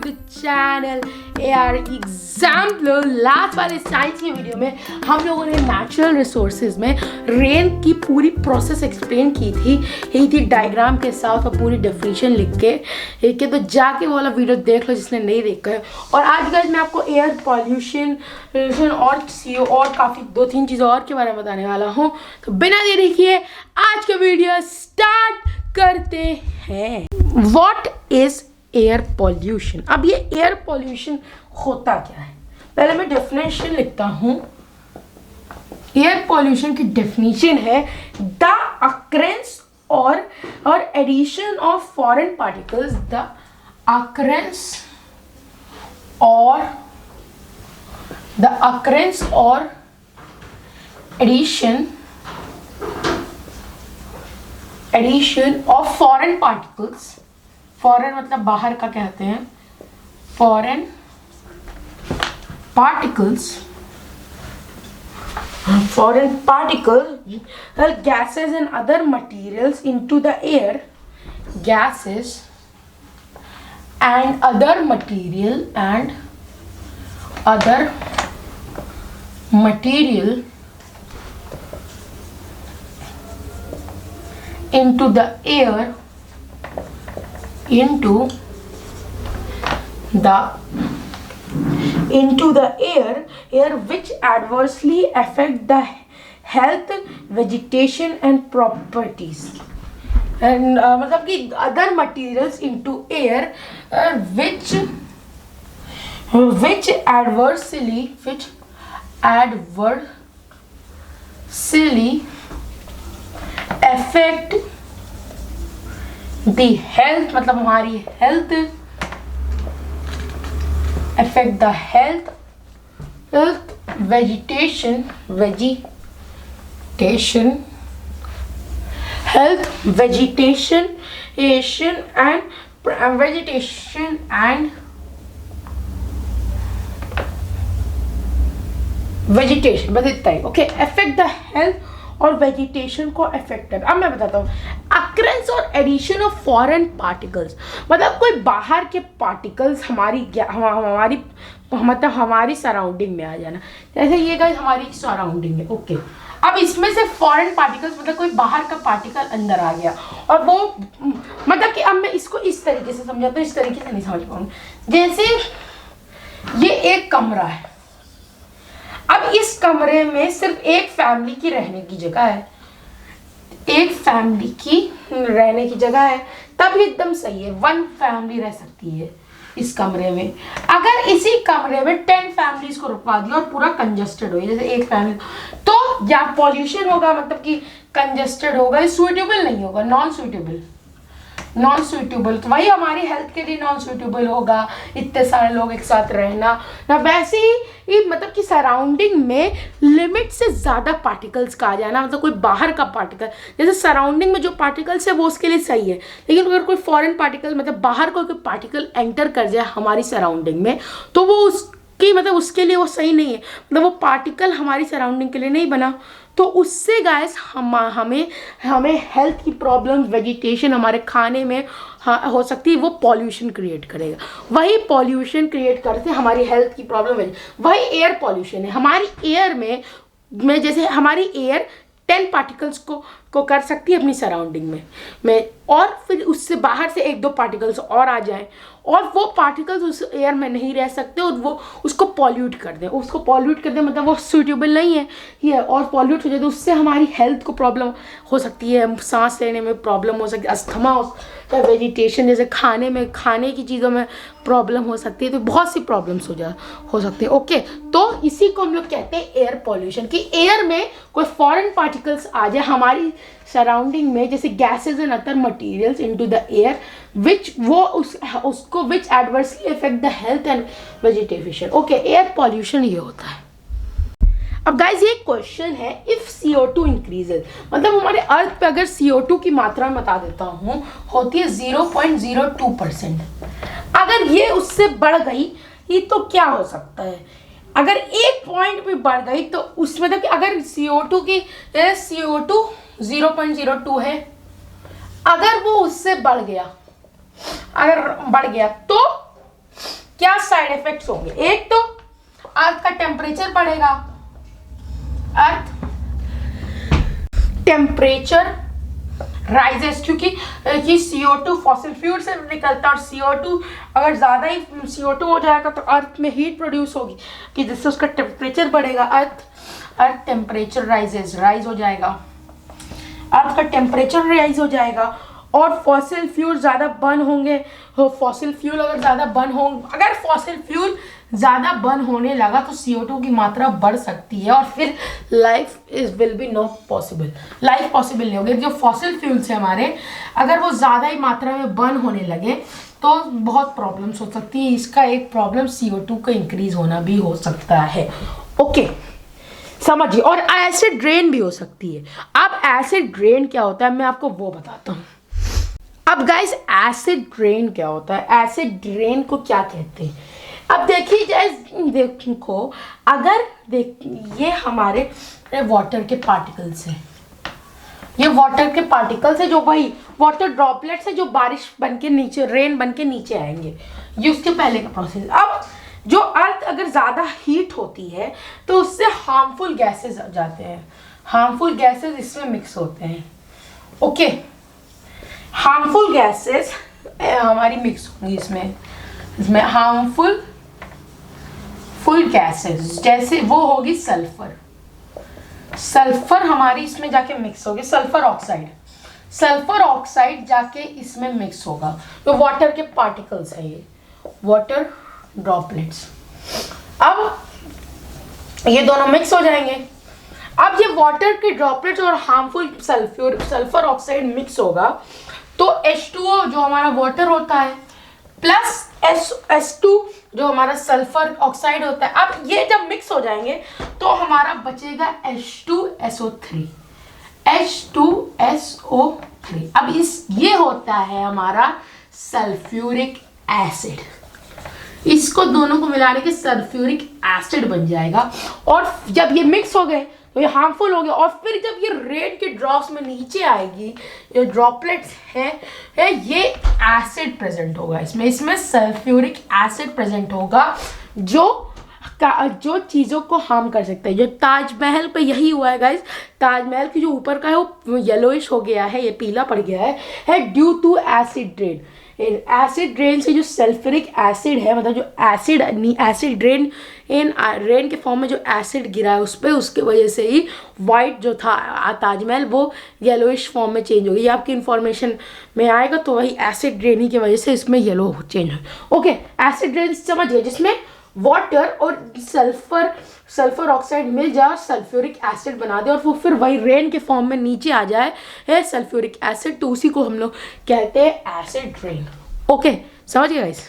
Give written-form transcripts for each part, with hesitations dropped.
The channel AR exemplar. Last वाले science के video में हम लोगों ने नेचुरल रिसोर्सेज में रेन की पूरी प्रोसेस एक्सप्लेन की थी डायग्राम के साथ और पूरी डेफिनेशन लिख के तो जाके वो वाला वीडियो देख लो जिसने नहीं देखा है। और आज गाइस मैं आपको एयर पॉल्यूशन और CO और काफ़ी 2-3 चीज़ों और के बारे में बताने वाला हूँ। तो बिना देरी किए आज का वीडियो स्टार्ट करते हैं। What is air pollution? अब ये एयर पॉल्यूशन होता क्या है, पहले मैं डेफिनेशन लिखता हूँ। एयर पॉल्यूशन की डेफिनेशन है द अकरेंस और addition of foreign particles, the occurrence और addition of foreign particles. Foreign मतलब बाहर का कहते हैं, foreign particles gases and other materials into the air, gases and other material into the air which adversely affect the health, vegetation and properties. And मतलब कि other materials into air which adversely affect the health, मतलब हमारी health, affect the health, vegetation बस इतना ही। Okay, affect the health और vegetation को affected. अब मैं बताता हूँ अक्रेंस और एडिशन ऑफ फॉरेन पार्टिकल्स, मतलब कोई बाहर के पार्टिकल्स हमारी सराउंडिंग में आ जाना। जैसे ये गाइस हमारी सराउंडिंग है, ओके। अब इसमें से फॉरेन पार्टिकल्स मतलब कोई बाहर का पार्टिकल अंदर आ गया और वो मतलब कि अब मैं इसको इस तरीके से समझाता हूँ, इस तरीके से नहीं समझ पाऊंगी। जैसे ये एक कमरा है, अब इस कमरे में सिर्फ एक फैमिली की रहने की जगह है, तब एकदम सही है, 1 फैमिली रह सकती है इस कमरे में। अगर इसी कमरे में 10 फैमिलीज को रुकवा दिया और पूरा कंजस्टेड हो, जैसे एक फैमिली, तो या पॉल्यूशन होगा, मतलब कि कंजस्टेड होगा, सुइटेबल नहीं होगा, नॉन सुइटेबल। तो वही हमारी हेल्थ के लिए नॉन सुइटेबल होगा, इतने सारे लोग एक साथ रहना ना। वैसे ही मतलब कि सराउंडिंग में लिमिट से ज़्यादा पार्टिकल्स का आ जाना, मतलब कोई बाहर का पार्टिकल, जैसे सराउंडिंग में जो पार्टिकल्स है वो उसके लिए सही है, लेकिन अगर कोई फॉरेन पार्टिकल मतलब बाहर कोई पार्टिकल एंटर कर जाए हमारी सराउंडिंग में, तो वो मतलब उसके लिए वो सही नहीं है, मतलब वो पार्टिकल हमारी सराउंडिंग के लिए नहीं बना। तो उससे गाइस हमें हेल्थ की प्रॉब्लम, वेजिटेशन हमारे खाने में हो सकती है, वो पॉल्यूशन क्रिएट करेगा। वही पॉल्यूशन क्रिएट करते हमारी हेल्थ की प्रॉब्लम, वही एयर पॉल्यूशन है। हमारी एयर में जैसे हमारी एयर 10 पार्टिकल्स को कर सकती है अपनी सराउंडिंग में और फिर उससे बाहर से 1-2 पार्टिकल्स और आ जाएं और वो पार्टिकल्स उस एयर में नहीं रह सकते और वो उसको पॉल्यूट कर दें। मतलब वो सूटेबल नहीं है ये, और पॉल्यूट हो जाए तो उससे हमारी हेल्थ को प्रॉब्लम हो सकती है, सांस लेने में प्रॉब्लम हो सकती है, अस्थमा हो, वेजिटेशन जैसे खाने की चीज़ों में प्रॉब्लम हो सकती है, तो बहुत सी प्रॉब्लम्स हो सकती है। ओके, तो इसी को हम लोग कहते हैं एयर पॉल्यूशन, कि एयर में कोई फॉरेन पार्टिकल्स आ जाए हमारी सराउंडिंग में, जैसे gases and other materials into the air which adversely affect the health and vegetation. Okay, air pollution ये होता है। अब गाइज ये क्वेश्चन है, इफ CO2 इंक्रीजेज, मतलब हमारे अर्थ पे अगर CO2 की मात्रा में बता देता हूँ होती है 0.02%, अगर ये उससे बढ़ गई ये तो क्या हो सकता है? अगर 1 पॉइंट भी बढ़ गई तो उसमें मतलब कि अगर CO2 0.02 है, अगर वो उससे बढ़ गया तो क्या साइड इफेक्ट्स होंगे? एक तो अर्थ का टेम्परेचर बढ़ेगा, अर्थ टेम्परेचर राइजेस, क्योंकि CO2 फॉसिल फ्यूल से निकलता है और CO2 अगर ज़्यादा ही CO2 हो जाएगा तो अर्थ में हीट प्रोड्यूस होगी कि जिससे उसका टेम्परेचर बढ़ेगा। अर्थ टेम्परेचर राइज हो जाएगा, अर्थ का टेम्परेचर राइज हो जाएगा और फॉसिल फ्यूल ज़्यादा बर्न होंगे। फॉसिल फ्यूल अगर ज़्यादा बर्न हो, अगर फॉसिल फ्यूल ज़्यादा बर्न होने लगा तो CO2 की मात्रा बढ़ सकती है और फिर life will be not possible, life possible नहीं होगी। जो फॉसिल फ्यूल्स है हमारे, अगर वो ज़्यादा ही मात्रा में बर्न होने लगे तो बहुत प्रॉब्लम्स हो सकती है। इसका एक प्रॉब्लम CO2 का इंक्रीज होना भी हो सकता है। ओके, समझिए। और एसिड रेन भी हो सकती है। अब एसिड रेन क्या होता है मैं आपको वो बताता हूँ। अब गाइस एसिड रेन क्या होता है, एसिड रेन को क्या कहते हैं? अब देखिए देखो, अगर ये हमारे वाटर के पार्टिकल्स हैं, ये वाटर के पार्टिकल्स है, जो वही वाटर ड्रॉपलेट्स है जो बारिश बन के नीचे, रेन बन के नीचे आएंगे। ये उसके पहले का प्रोसेस। अब जो अर्थ अगर ज़्यादा हीट होती है तो उससे हार्मफुल गैसेस जाते हैं, हार्मफुल गैसेस इसमें मिक्स होते हैं। ओके, हार्मफुल गैसेस हमारी मिक्स होंगी इसमें हार्मफुल गैसेस, जैसे वो होगी सल्फर हमारी इसमें जाके मिक्स होगी, सल्फर ऑक्साइड जाके इसमें मिक्स होगा। तो वाटर के पार्टिकल्स है ये, वाटर ड्रॉपलेट्स। अब ये दोनों मिक्स हो जाएंगे। अब ये वाटर के ड्रॉपलेट्स और हार्मफुल सल्फर ऑक्साइड मिक्स होगा तो H2O जो हमारा वाटर होता है प्लस S2 जो हमारा सल्फर ऑक्साइड होता है। अब ये जब मिक्स हो जाएंगे तो हमारा बचेगा H2SO3। अब ये होता है हमारा सल्फ्यूरिक एसिड। इसको दोनों को मिलाने के सल्फ्यूरिक एसिड बन जाएगा। और जब ये मिक्स हो गए तो ये हार्मफुल हो गया और फिर जब ये रेन के ड्रॉप्स में नीचे आएगी, ये ड्रॉपलेट्स है ये एसिड प्रेजेंट होगा इसमें सल्फ्यूरिक एसिड प्रेजेंट होगा जो चीज़ों को हार्म कर सकता है। जो ताजमहल पे यही हुआ है गाइस, ताजमहल की जो ऊपर का है वो येलोइश हो गया है, ये पीला पड़ गया है due to acid rain. Acid rain से जो सल्फ्यूरिक एसिड है, मतलब जो एसिड रेन के फॉर्म में जो एसिड गिरा है उस पर, उसके वजह से ही वाइट जो था ताजमहल वो येलोइश फॉर्म में चेंज हो गई। ये आपकी इन्फॉर्मेशन में आएगा तो वही एसिड रेन की वजह से इसमें येलो चेंज हो। ओके, एसिड रेन समझिए जिसमें वाटर और सल्फर ऑक्साइड मिल जाए, सल्फ्यूरिक एसिड बना दे और वो फिर वही रेन के फॉर्म में नीचे आ जाए है सल्फ्यूरिक एसिड, तो उसी को हम लोग कहते हैं एसिड रेन। ओके, समझ गए गाइस?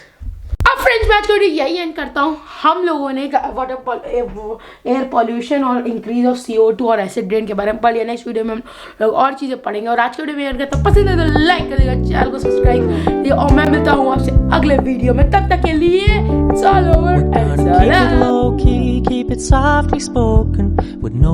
अब फ्रेंड्स मैं आज को यही एंड करता हूँ। हम लोगों ने एयर पॉल्यूशन और इंक्रीज ऑफ CO2 और एसिड रेन के बारे में पढ़ लिया। नेक्स्ट वीडियो में हम लोग और चीज़ें पढ़ेंगे और आज के वीडियो में एंड करता हूँ। पसंद है तो लाइक कर देगा, चैनल को सब्सक्राइब कर देगा और मैं मिलता हूँ आपसे अगले वीडियो में। तब तक के लिए it's all over and it's all out.